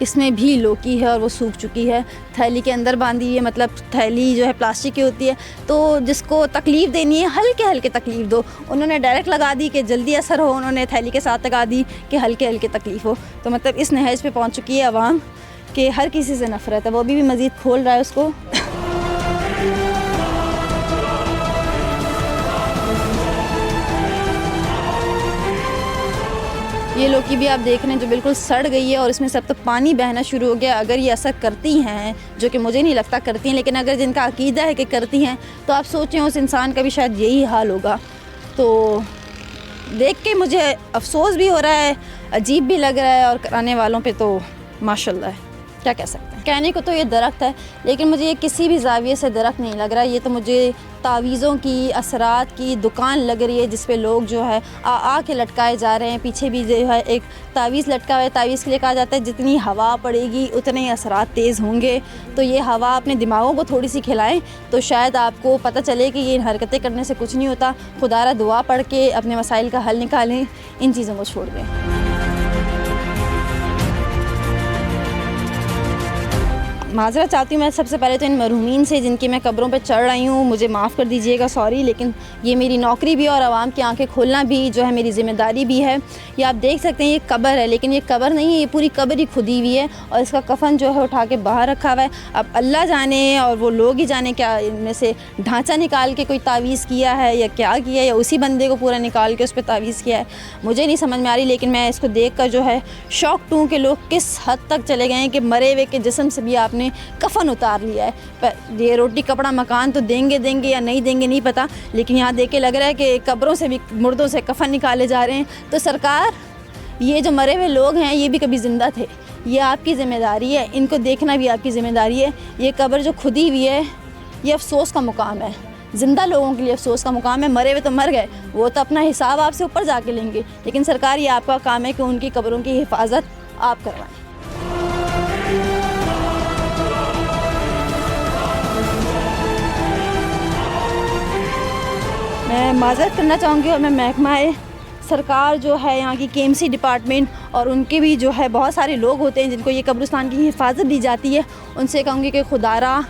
इसमें भी लौकी है और वो सूख चुकी है, थैली के अंदर बांधी हुई है, मतलब थैली जो है प्लास्टिक की होती है, तो जिसको तकलीफ़ देनी है हल्के हल्के तकलीफ़ दो। उन्होंने डायरेक्ट लगा दी कि जल्दी असर हो, उन्होंने थैली के साथ लगा दी कि हल्के हल्के तकलीफ़ हो। तो मतलब इस नहज पे पहुंच चुकी है आवाम कि हर किसी से नफ़रत है। वो अभी भी मज़ीद खोल रहा है उसको। ये लौकी भी आप देख रहे हैं जो बिल्कुल सड़ गई है और इसमें से अब तो पानी बहना शुरू हो गया। अगर ये असर करती हैं, जो कि मुझे नहीं लगता करती हैं, लेकिन अगर जिनका अकीदा है कि करती हैं, तो आप सोचें उस इंसान का भी शायद यही हाल होगा। तो देख के मुझे अफसोस भी हो रहा है, अजीब भी लग रहा है, और कराने वालों पे तो माशाल्लाह है, क्या कह सकते हैं। कहने को तो ये दरख्त है, लेकिन मुझे ये किसी भी ज़ाविये से दरख्त नहीं लग रहा। ये तो मुझे तावीज़ों की, असरात की दुकान लग रही है, जिस पे लोग जो है आ के लटकाए जा रहे हैं। पीछे भी जो है एक तावीज़ लटका हुआ है। तावीज़ के लिए कहा जाता है जितनी हवा पड़ेगी उतने ही असरात तेज़ होंगे। तो ये हवा अपने दिमागों को थोड़ी सी खिलाएं तो शायद आपको पता चले कि ये हरकतें करने से कुछ नहीं होता। खुदारा दुआ पढ़ के अपने मसाइल का हल निकालें, इन चीज़ों को छोड़ दें। माज़रत चाहती हूँ मैं सबसे पहले तो इन मरहूमीन से जिनकी मैं कब्रों पे चढ़ रही हूँ, मुझे माफ़ कर दीजिएगा, सॉरी, लेकिन ये मेरी नौकरी भी और आवाम की आंखें खोलना भी जो है मेरी ज़िम्मेदारी भी है। ये आप देख सकते हैं ये कब्र है, लेकिन ये कब्र नहीं है, ये पूरी कब्र ही खुदी हुई है और इसका कफन जो है उठा के बाहर रखा हुआ है। अब अल्लाह जाने और वो लोग ही जाने क्या इनमें से ढांचा निकाल के कोई तावीज़ किया है या क्या किया है, या उसी बंदे को पूरा निकाल के उस पर तावीज़ किया है, मुझे नहीं समझ में आ रही। लेकिन मैं इसको देख कर जो है शौक टूँ कि लोग किस हद तक चले गए हैं कि मरे हुए के जिस्म से भी आपने कफन उतार लिया है। पर ये रोटी कपड़ा मकान तो देंगे या नहीं देंगे नहीं पता, लेकिन यहाँ देख के लग रहा है कि कब्रों से भी, मुर्दों से कफन निकाले जा रहे हैं। तो सरकार, ये जो मरे हुए लोग हैं ये भी कभी ज़िंदा थे, ये आपकी ज़िम्मेदारी है, इनको देखना भी आपकी ज़िम्मेदारी है। ये कब्र जो खुदी हुई है ये अफसोस का मुकाम है, ज़िंदा लोगों के लिए अफसोस का मुकाम है। मरे हुए तो मर गए, वो तो अपना हिसाब आपसे ऊपर जाके लेंगे, लेकिन सरकार ये आपका काम है कि उनकी कब्रों की हिफाजत आप करवाएं। मैं माज़रत करना चाहूँगी और मैं महकमा सरकार जो है यहाँ की KMC डिपार्टमेंट और उनके भी जो है बहुत सारे लोग होते हैं जिनको ये कब्रिस्तान की हिफाजत दी जाती है, उनसे कहूँगी कि खुदारा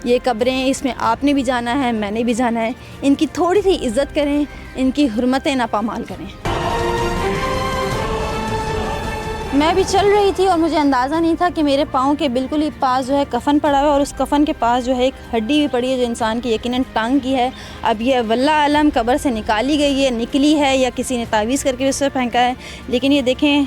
ये कब्रें, इसमें आपने भी जाना है, मैंने भी जाना है, इनकी थोड़ी सी इज़्ज़त करें, इनकी हुर्मतें ना पामाल करें। मैं भी चल रही थी और मुझे अंदाज़ा नहीं था कि मेरे पाँव के बिल्कुल ही पास जो है कफ़न पड़ा हुआ है और उस कफ़न के पास जो है एक हड्डी भी पड़ी है जो इंसान की यकीनन टांग की है। अब ये वल्लाह आलम कब्र से निकाली गई है, निकली है या किसी ने तावीज़ करके उस पर फेंका है। लेकिन ये देखें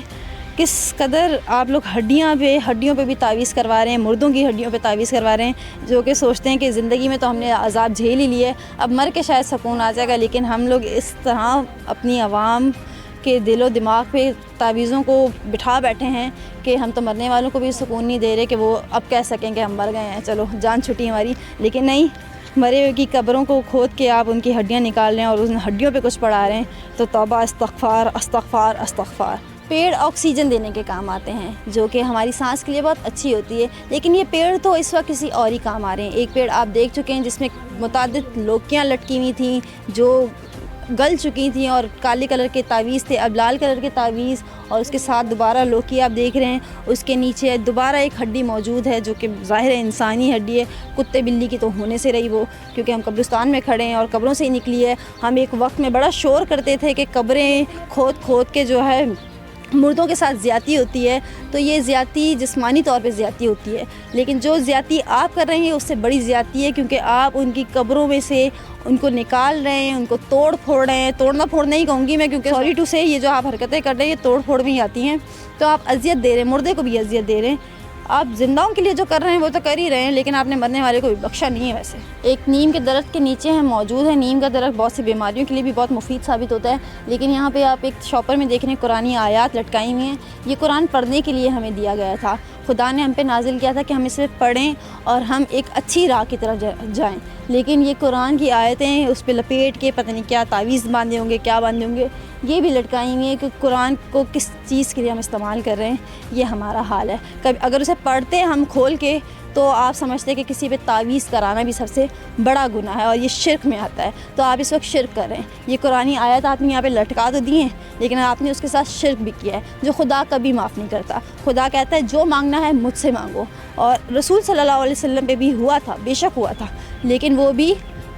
किस कदर आप लोग हड्डियों पे भी तावीज़ करवा रहे हैं, मुर्दों की हड्डियों पे तावीज़ करवा रहे हैं, जो कि सोचते हैं कि ज़िंदगी में तो हमने अज़ाब झेल ही लिए, अब मर के शायद सुकून आ जाएगा। लेकिन हम लोग इस तरह अपनी आवाम के दिलो दिमाग पे तावीज़ों को बिठा बैठे हैं कि हम तो मरने वालों को भी सुकून नहीं दे रहे कि वो अब कह सकें कि हम मर गए हैं, चलो जान छुटी हमारी। लेकिन नहीं, मरे हुए की कब्रों को खोद के आप उनकी हड्डियाँ निकाल रहे हैं और उन हड्डियों पे कुछ पढ़ा रहे हैं, तो तौबा, इस्तग़फ़ार, अस्तग़फ़ार, अस्तग़फ़ार। पेड़ ऑक्सीजन देने के काम आते हैं जो कि हमारी सांस के लिए बहुत अच्छी होती है, लेकिन ये पेड़ तो इस वक्त किसी और ही काम आ रहे हैं। एक पेड़ आप देख चुके हैं जिसमें मुतादिद लौकियाँ लटकी हुई थी जो गल चुकी थी और काले कलर के तावीज़ थे, अब लाल कलर के तावीज़ और उसके साथ दोबारा लौकी आप देख रहे हैं, उसके नीचे दोबारा एक हड्डी मौजूद है जो कि ज़ाहिर है इंसानी हड्डी है, कुत्ते बिल्ली की तो होने से रही वो, क्योंकि हम कब्रिस्तान में खड़े हैं और कब्रों से ही निकली है। हम एक वक्त में बड़ा शोर करते थे कि कब्रें खोद के जो है मुर्दों के साथ ज़्यादती होती है, तो ये ज़्यादती जिस्मानी तौर पे ज़्यादती होती है, लेकिन जो ज़्यादती आप कर रहे हैं उससे बड़ी ज़्यादती है, क्योंकि आप उनकी कब्रों में से उनको निकाल रहे हैं, उनको तोड़ फोड़ रहे हैं। तोड़ना फोड़ना ही कहूँगी मैं, क्योंकि सॉरी टू से ये जो आप हरकतें कर रहे हैं ये तोड़ फोड़ भी आती हैं, तो आप अजियत दे रहे हैं, मुर्दे को भी अजियत दे रहे हैं। आप जिंदाओं के लिए जो कर रहे हैं वो तो कर ही रहे हैं, लेकिन आपने मरने वाले को भी बख्शा नहीं है। वैसे एक नीम के दरख्त के नीचे है मौजूद है, नीम का दरख्त बहुत सी बीमारियों के लिए भी बहुत मुफीद साबित होता है, लेकिन यहाँ पे आप एक शॉपर में देख रहे हैं कुरानी आयात लटकाई हुई हैं। ये कुरान पढ़ने के लिए हमें दिया गया था, खुदा ने हम पे नाजिल किया था कि हम इसे पढ़ें और हम एक अच्छी राह की तरफ जाएं, लेकिन ये कुरान की आयतें उस पर लपेट के पता नहीं क्या तावीज़ बांधे होंगे, क्या बांधे होंगे, ये भी लटकाई हुई है कि कुरान को किस चीज़ के लिए हम इस्तेमाल कर रहे हैं, ये हमारा हाल है। कभी अगर उसे पढ़ते हम खोल के तो आप समझते हैं कि किसी पे तावीज़ कराना भी सबसे बड़ा गुनाह है और ये शिर्क में आता है, तो आप इस वक्त शिर्क कर रहे हैं। ये कुरानी आयत आपने यहाँ पे लटका तो दी है, लेकिन आपने उसके साथ शिर्क भी किया है, जो खुदा कभी माफ़ नहीं करता। खुदा कहता है जो मांगना है मुझसे मांगो, और रसूल सल्लल्लाहु अलैहि वसल्लम पे भी हुआ था, बेशक हुआ था, लेकिन वो भी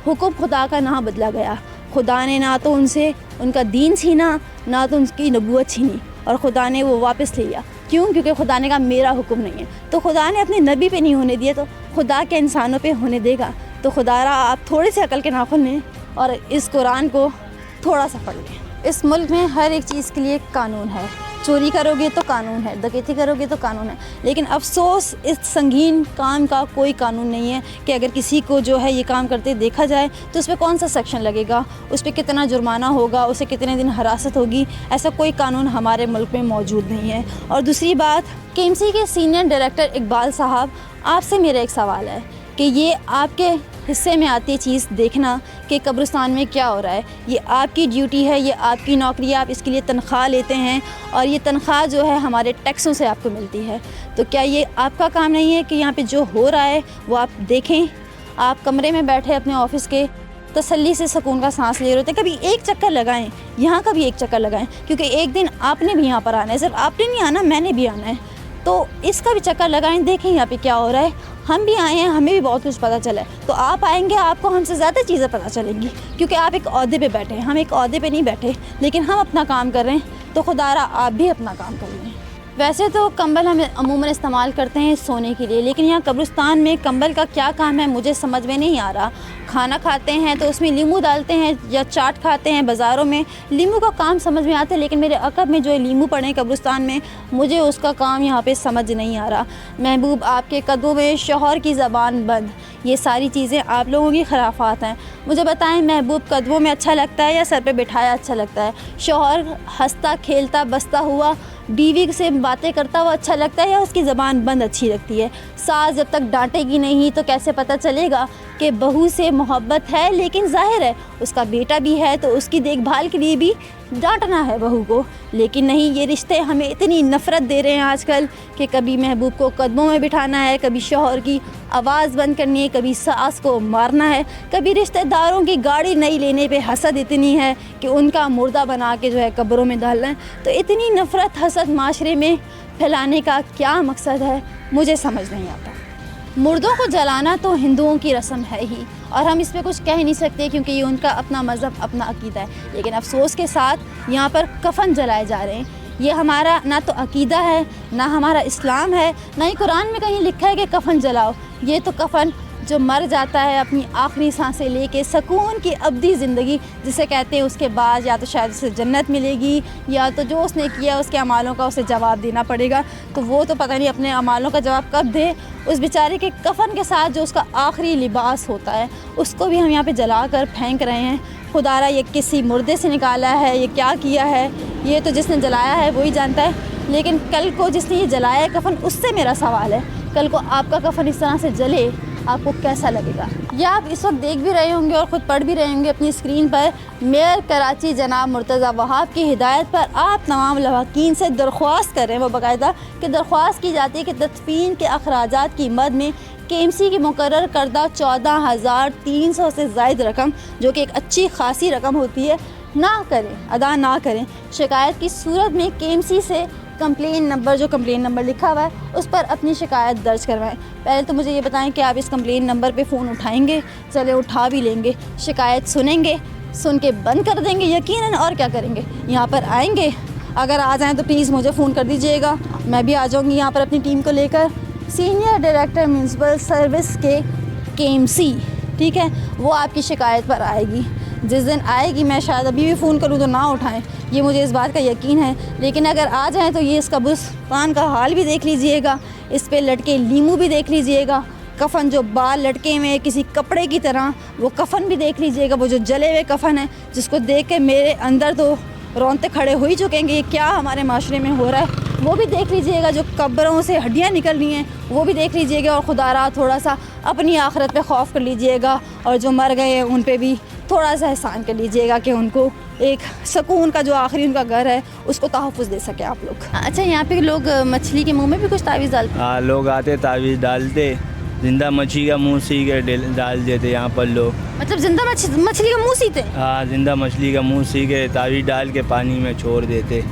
हुक्म खुदा का ना बदला गया। खुदा ने ना तो उनसे उनका दीन छीना, ना तो उनकी नबूवत छीनी, और खुदा ने वो वापस ले लिया। क्यों? क्योंकि खुदा ने कहा मेरा हुक्म नहीं है। तो खुदा ने अपने नबी पे नहीं होने दिया, तो खुदा के इंसानों पे होने देगा। तो खुदारा आप थोड़े से अकल के नाखुन लें और इस कुरान को थोड़ा सा पढ़ लें। इस मुल्क में हर एक चीज़ के लिए कानून है। चोरी करोगे तो कानून है, डकैती करोगे तो कानून है, लेकिन अफसोस इस संगीन काम का कोई कानून नहीं है कि अगर किसी को जो है ये काम करते देखा जाए तो उस पर कौन सा सेक्शन लगेगा, उस पर कितना जुर्माना होगा, उसे कितने दिन हिरासत होगी। ऐसा कोई कानून हमारे मुल्क में मौजूद नहीं है। और दूसरी बात, केएमसी के सीनियर डायरेक्टर इकबाल साहब, आपसे मेरा एक सवाल है कि ये आपके हिस्से में आती है चीज़ देखना कि कब्रिस्तान में क्या हो रहा है। ये आपकी ड्यूटी है, ये आपकी नौकरी है, आप इसके लिए तनख्वाह लेते हैं और ये तनख्वाह जो है हमारे टैक्सों से आपको मिलती है। तो क्या ये आपका काम नहीं है कि यहाँ पे जो हो रहा है वो आप देखें? आप कमरे में बैठे अपने ऑफिस के तसल्ली से सुकून का सांस ले रहे होते हैं, कभी एक चक्कर लगाएं, यहाँ का भी एक चक्कर लगाएं, क्योंकि एक दिन आपने भी यहाँ पर आना है। सिर्फ आपने नहीं आना, मैंने भी आना है, तो इसका भी चक्कर लगाएं, देखें यहाँ पे क्या हो रहा है। हम भी आए हैं, हमें भी बहुत कुछ पता चला है, तो आप आएंगे, आपको हमसे ज़्यादा चीज़ें पता चलेंगी, क्योंकि आप एक ओहदे पे बैठे हैं, हम एक ओहदे पे नहीं बैठे, लेकिन हम अपना काम कर रहे हैं। तो खुदारा आप भी अपना काम कर लें। वैसे तो कंबल हम अमूमन इस्तेमाल करते हैं सोने के लिए, लेकिन यहाँ कब्रिस्तान में कंबल का क्या काम है मुझे समझ में नहीं आ रहा। खाना खाते हैं तो उसमें लींबू डालते हैं, या चाट खाते हैं बाज़ारों में, लींबू का काम समझ में आता है, लेकिन मेरे अकब में जो लींबू पड़े हैं कब्रिस्तान में, मुझे उसका काम यहाँ पे समझ नहीं आ रहा। महबूब आपके कदमों में, शौहर की ज़बान बंद, ये सारी चीज़ें आप लोगों की खराफात हैं। मुझे बताएं, महबूब कदमों में अच्छा लगता है या सर पे बिठाया अच्छा लगता है? शौहर हंसता खेलता बसता हुआ बीवी से बातें करता हुआ अच्छा लगता है, या उसकी ज़बान बंद अच्छी लगती है? सास जब तक डांटेगी नहीं तो कैसे पता चलेगा कि बहू से मोहब्बत है, लेकिन जाहिर है उसका बेटा भी है तो उसकी देखभाल के लिए भी डांटना है बहू को। लेकिन नहीं, ये रिश्ते हमें इतनी नफ़रत दे रहे हैं आजकल कि कभी महबूब को कदमों में बिठाना है, कभी शौहर की आवाज़ बंद करनी है, कभी सास को मारना है, कभी रिश्तेदारों की गाड़ी नहीं लेने पे हसद इतनी है कि उनका मुर्दा बना के जो है कब्रों में डालना है। तो इतनी नफ़रत हसद माशरे में फैलाने का क्या मकसद है, मुझे समझ नहीं आता। मुर्दों को जलाना तो हिंदुओं की रस्म है ही, और हम इस पर कुछ कह नहीं सकते क्योंकि ये उनका अपना मज़हब, अपना अकीदा है। लेकिन अफसोस के साथ यहाँ पर कफ़न जलाए जा रहे हैं। ये हमारा ना तो अकीदा है, ना हमारा इस्लाम है, ना ही कुरान में कहीं लिखा है कि कफ़न जलाओ। ये तो कफ़न जो मर जाता है अपनी आखिरी सांसें लेके, सुकून की अब्दी ज़िंदगी जिसे कहते हैं, उसके बाद या तो शायद उसे जन्नत मिलेगी, या तो जो उसने किया उसके अमालों का उसे जवाब देना पड़ेगा। तो वो तो पता नहीं अपने अमालों का जवाब कब दे। उस बेचारे के कफ़न के साथ जो उसका आखिरी लिबास होता है उसको भी हम यहाँ पे जला कर फेंक रहे हैं। खुदारा ये किसी मुर्दे से निकाला है, ये क्या किया है, ये तो जिसने जलाया है वही जानता है। लेकिन कल को जिसने ये जलाया है कफ़न, उससे मेरा सवाल है, कल को आपका कफ़न इस तरह से जले, आपको कैसा लगेगा? या आप इस वक्त देख भी रहे होंगे और ख़ुद पढ़ भी रहे होंगे अपनी स्क्रीन पर, मेयर कराची जनाब मुर्तज़ा वहाब की हिदायत पर आप तमाम लवाकीन से दरख्वास्त कर रहे हैं, वो बाकायदा कि दरख्वास्त की जाती है कि तदफीन के अखराजात की मद में केएमसी की मुकर्रर करदा 14,300 से ज़ायद रकम, जो कि एक अच्छी खासी रकम होती है, ना करें, अदा ना करें। शिकायत की सूरत में केएमसी से कंप्लेन नंबर, जो कंप्लेन नंबर लिखा हुआ है उस पर अपनी शिकायत दर्ज करवाएं। पहले तो मुझे ये बताएं कि आप इस कंप्लेन नंबर पे फ़ोन उठाएंगे? चले उठा भी लेंगे, शिकायत सुनेंगे, सुन के बंद कर देंगे यकीनन, और क्या करेंगे? यहाँ पर आएंगे? अगर आ जाएं तो प्लीज़ मुझे फ़ोन कर दीजिएगा, मैं भी आ जाऊँगी यहाँ पर अपनी टीम को लेकर। सीनियर डायरेक्टर म्यूनसिपल सर्विस के केएमसी, ठीक है, वो आपकी शिकायत पर आएगी। जिस दिन आएगी, मैं शायद अभी भी फ़ोन करूँ तो ना उठाएं, ये मुझे इस बात का यकीन है। लेकिन अगर आ जाएं तो ये इस कब्रिस्तान का हाल भी देख लीजिएगा, इस पे लटके लीमू भी देख लीजिएगा, कफ़न जो बाल लटके हुए किसी कपड़े की तरह, वो कफ़न भी देख लीजिएगा। वो जो जले हुए कफ़न है जिसको देख के मेरे अंदर तो रोंगटे खड़े हो ही चुकेंगे, ये क्या हमारे माशरे में हो रहा है, वो भी देख लीजिएगा। जो कब्रों से हड्डियाँ निकल रही हैं वो भी देख लीजिएगा। और खुदारा थोड़ा सा अपनी आखिरत पे खौफ कर लीजिएगा, और जो मर गए हैं उन पे भी थोड़ा सा एहसान कर लीजिएगा कि उनको एक सुकून का जो आखिरी उनका घर है उसको तहफ़्फ़ुज़ दे सके आप लोग। अच्छा, यहाँ पे लोग मछली के मुंह में भी कुछ तावीज़ डालते हैं? हाँ, लोग आते तावीज़ डालते, जिंदा मछली का मुंह सी के डाल देते यहाँ पर लोग। मतलब जिंदा मछली का मुंह सीते हैं? हाँ, जिंदा मछली का मुंह सी के तावीज़ डाल के पानी में छोड़ देते।